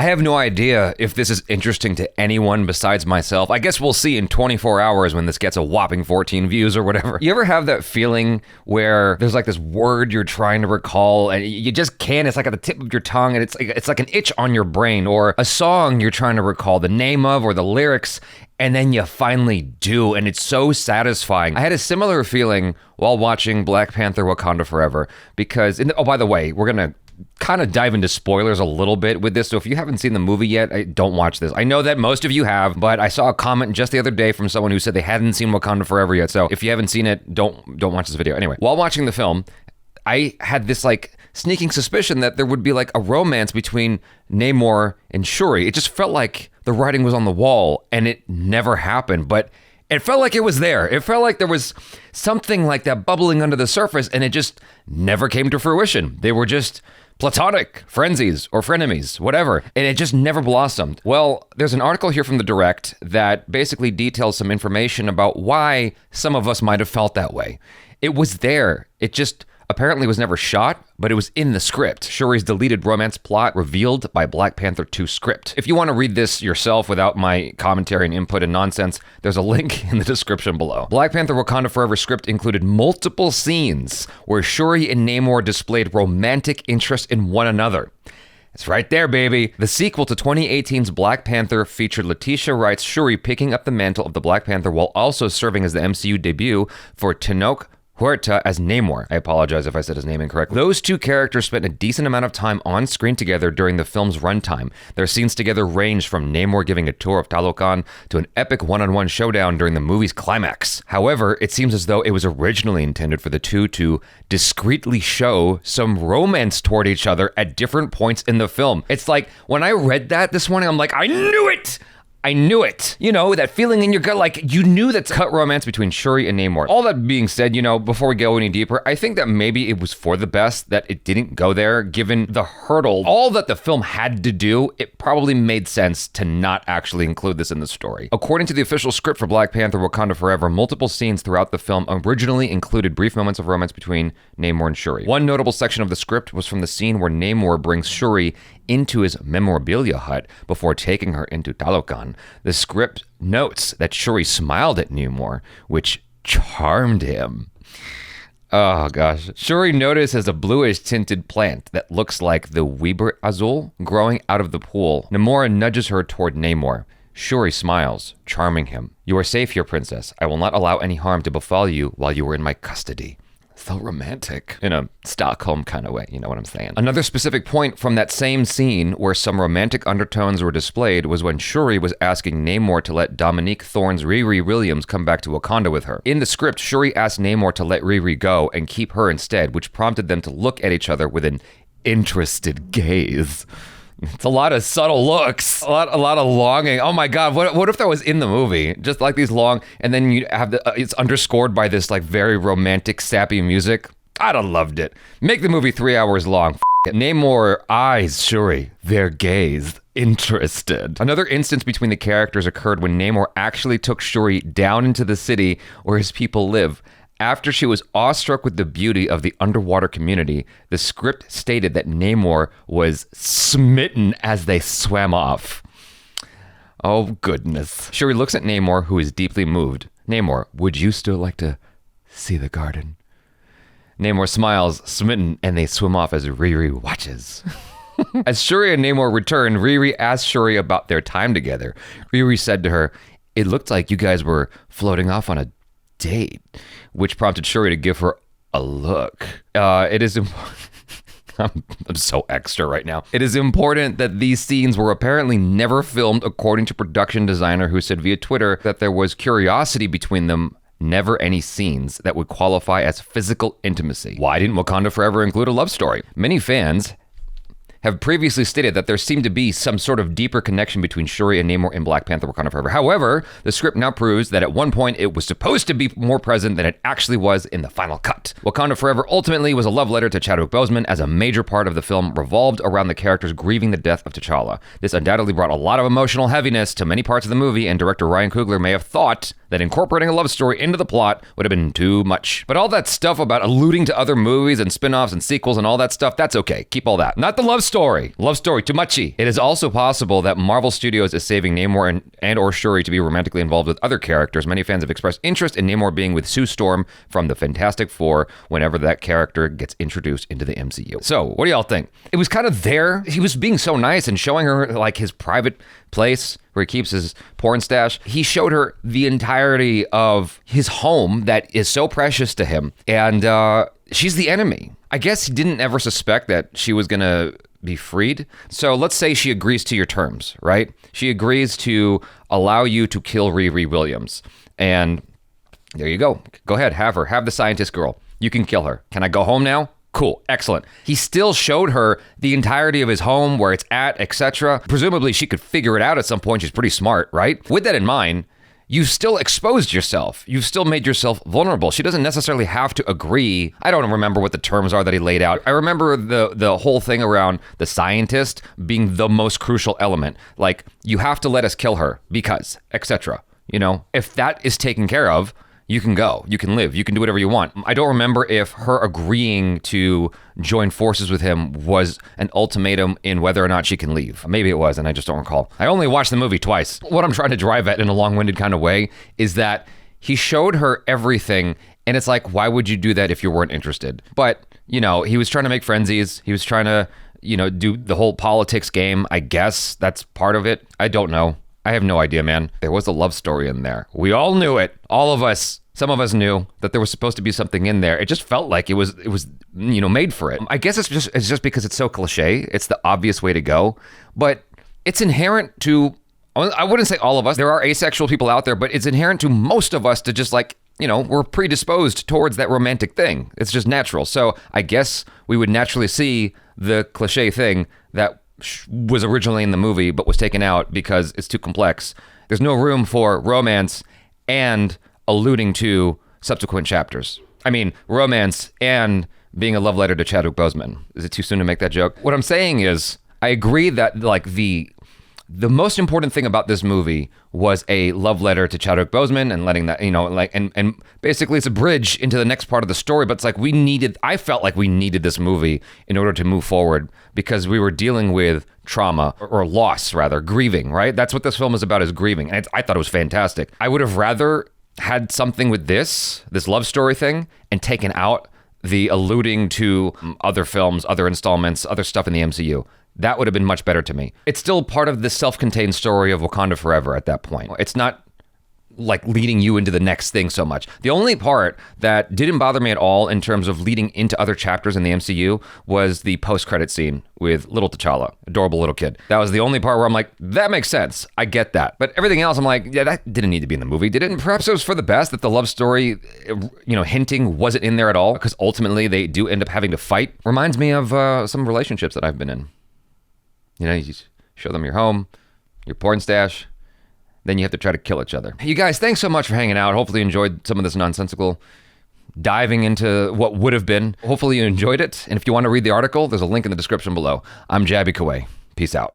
I have no idea if this is interesting to anyone besides myself. I guess we'll see in 24 hours when this gets a whopping 14 views or whatever. You ever have that feeling where there's like this word you're trying to recall and you just can't? It's like at the tip of your tongue and it's like an itch on your brain, or a song you're trying to recall the name of or the lyrics, and then you finally do, and it's so satisfying. I had a similar feeling while watching Black Panther Wakanda Forever because, by the way, we're going to kind of dive into spoilers a little bit with this, so if you haven't seen the movie yet, don't watch this. I know that most of you have, but I saw a comment just the other day from someone who said they hadn't seen Wakanda Forever yet, so if you haven't seen it, don't watch this video. Anyway, while watching the film, I had this like sneaking suspicion that there would be like a romance between Namor and Shuri. It just felt like the writing was on the wall, and it never happened, but it felt like it was there. It felt like there was something like that bubbling under the surface, and it just never came to fruition. They were just platonic frenzies or frenemies, whatever, and it just never blossomed. Well, there's an article here from The Direct that basically details some information about why some of us might have felt that way. It was there. It just apparently was never shot, but it was in the script. Shuri's deleted romance plot revealed by Black Panther 2 script. If you want to read this yourself without my commentary and input and nonsense, there's a link in the description below. Black Panther Wakanda Forever script included multiple scenes where Shuri and Namor displayed romantic interest in one another. It's right there, baby. The sequel to 2018's Black Panther featured Letitia Wright's Shuri picking up the mantle of the Black Panther while also serving as the MCU debut for Tenoch Huerta as Namor. I apologize if I said his name incorrectly. Those two characters spent a decent amount of time on screen together during the film's runtime. Their scenes together ranged from Namor giving a tour of Talokan to an epic one-on-one showdown during the movie's climax. However, it seems as though it was originally intended for the two to discreetly show some romance toward each other at different points in the film. It's like, when I read that this morning, I'm like, I knew it! I knew it. You know, that feeling in your gut, like you knew that cut romance between Shuri and Namor. All that being said, you know, before we go any deeper, I think that maybe it was for the best that it didn't go there, given the hurdle, all that the film had to do. It probably made sense to not actually include this in the story. According to the official script for Black Panther Wakanda Forever, multiple scenes throughout the film originally included brief moments of romance between Namor and Shuri. One notable section of the script was from the scene where Namor brings Shuri into his memorabilia hut before taking her into Talokan. The script notes that Shuri smiled at Namor, which charmed him. Oh gosh. Shuri notices a bluish tinted plant that looks like the Weber Azul growing out of the pool. Namor nudges her toward Namor. Shuri smiles, charming him. You are safe here, princess. I will not allow any harm to befall you while you are in my custody. So romantic. In a Stockholm kind of way, you know what I'm saying? Another specific point from that same scene where some romantic undertones were displayed was when Shuri was asking Namor to let Dominique Thorne's Riri Williams come back to Wakanda with her. In the script, Shuri asked Namor to let Riri go and keep her instead, which prompted them to look at each other with an interested gaze. It's a lot of subtle looks, a lot of longing. Oh my God, what if that was in the movie? Just like these long, and then you have it's underscored by this like very romantic, sappy music. I'd have loved it. Make the movie 3 hours long. Namor eyes Shuri, their gaze interested. Another instance between the characters occurred when Namor actually took Shuri down into the city where his people live. After she was awestruck with the beauty of the underwater community, the script stated that Namor was smitten as they swam off. Oh, goodness. Shuri looks at Namor, who is deeply moved. Namor, would you still like to see the garden? Namor smiles, smitten, and they swim off as Riri watches. As Shuri and Namor return, Riri asks Shuri about their time together. Riri said to her, "It looked like you guys were floating off on a date," which prompted Shuri to give her a look. It is I'm so extra right now. It is important that these scenes were apparently never filmed, according to production designer who said via Twitter that there was curiosity between them, never any scenes that would qualify as physical intimacy. Why didn't Wakanda Forever include a love story? Many fans have previously stated that there seemed to be some sort of deeper connection between Shuri and Namor in Black Panther Wakanda Forever. However, the script now proves that at one point it was supposed to be more present than it actually was in the final cut. Wakanda Forever ultimately was a love letter to Chadwick Boseman, as a major part of the film revolved around the characters grieving the death of T'Challa. This undoubtedly brought a lot of emotional heaviness to many parts of the movie, and director Ryan Coogler may have thought that incorporating a love story into the plot would have been too much. But all that stuff about alluding to other movies and spin-offs and sequels and all that stuff, that's okay. Keep all that. Not the love story. story. Love story. Too muchy. It is also possible that Marvel Studios is saving Namor and or Shuri to be romantically involved with other characters. Many fans have expressed interest in Namor being with Sue Storm from the Fantastic Four whenever that character gets introduced into the MCU. So, what do y'all think? It was kind of there. He was being so nice and showing her like his private place where he keeps his porn stash. He showed her the entirety of his home that is so precious to him. And she's the enemy. I guess he didn't ever suspect that she was going to be freed. So let's say she agrees to your terms, right? She agrees to allow you to kill Riri Williams. And there you go. Go ahead, have her. Have the scientist girl. You can kill her. Can I go home now? Cool, excellent. He still showed her the entirety of his home, where it's at, etc. Presumably she could figure it out at some point. She's pretty smart, right? With that in mind, you've still exposed yourself. You've still made yourself vulnerable. She doesn't necessarily have to agree. I don't remember what the terms are that he laid out. I remember the whole thing around the scientist being the most crucial element. Like, you have to let us kill her because, etc. You know, if that is taken care of, you can go, you can live, you can do whatever you want. I don't remember if her agreeing to join forces with him was an ultimatum in whether or not she can leave. Maybe it was, and I just don't recall. I only watched the movie twice. What I'm trying to drive at in a long-winded kind of way is that he showed her everything, and it's like, why would you do that if you weren't interested? But, you know, he was trying to make frenzies. He was trying to, you know, do the whole politics game. I guess that's part of it. I don't know. I have no idea, man. There was a love story in there. We all knew it. All of us. Some of us knew that there was supposed to be something in there. It just felt like it was, you know, made for it. I guess it's just because it's so cliche. It's the obvious way to go, but it's inherent to, I wouldn't say all of us. There are asexual people out there, but it's inherent to most of us to just like, you know, we're predisposed towards that romantic thing. It's just natural. So I guess we would naturally see the cliche thing that was originally in the movie, but was taken out because it's too complex. There's no room for romance and alluding to subsequent chapters. I mean, romance and being a love letter to Chadwick Boseman. Is it too soon to make that joke? What I'm saying is, I agree that like the most important thing about this movie was a love letter to Chadwick Boseman and letting that, you know, like, and basically it's a bridge into the next part of the story, but it's like I felt like we needed this movie in order to move forward because we were dealing with trauma or loss, rather, grieving, right? That's what this film is about, is grieving. And I thought it was fantastic. I would have rather had something with this love story thing and taken out the alluding to other films, other installments, other stuff in the MCU. That would have been much better to me. It's still part of the self-contained story of Wakanda Forever at that point. It's not like leading you into the next thing so much. The only part that didn't bother me at all in terms of leading into other chapters in the MCU was the post-credit scene with little T'Challa, adorable little kid. That was the only part where I'm like, that makes sense. I get that. But everything else, I'm like, yeah, that didn't need to be in the movie, did it? And perhaps it was for the best that the love story, you know, hinting wasn't in there at all, because ultimately they do end up having to fight. Reminds me of some relationships that I've been in. You know, you just show them your home, your porn stash, then you have to try to kill each other. You guys, thanks so much for hanging out. Hopefully you enjoyed some of this nonsensical diving into what would have been. Hopefully you enjoyed it. And if you want to read the article, there's a link in the description below. I'm Jabby Kaway. Peace out.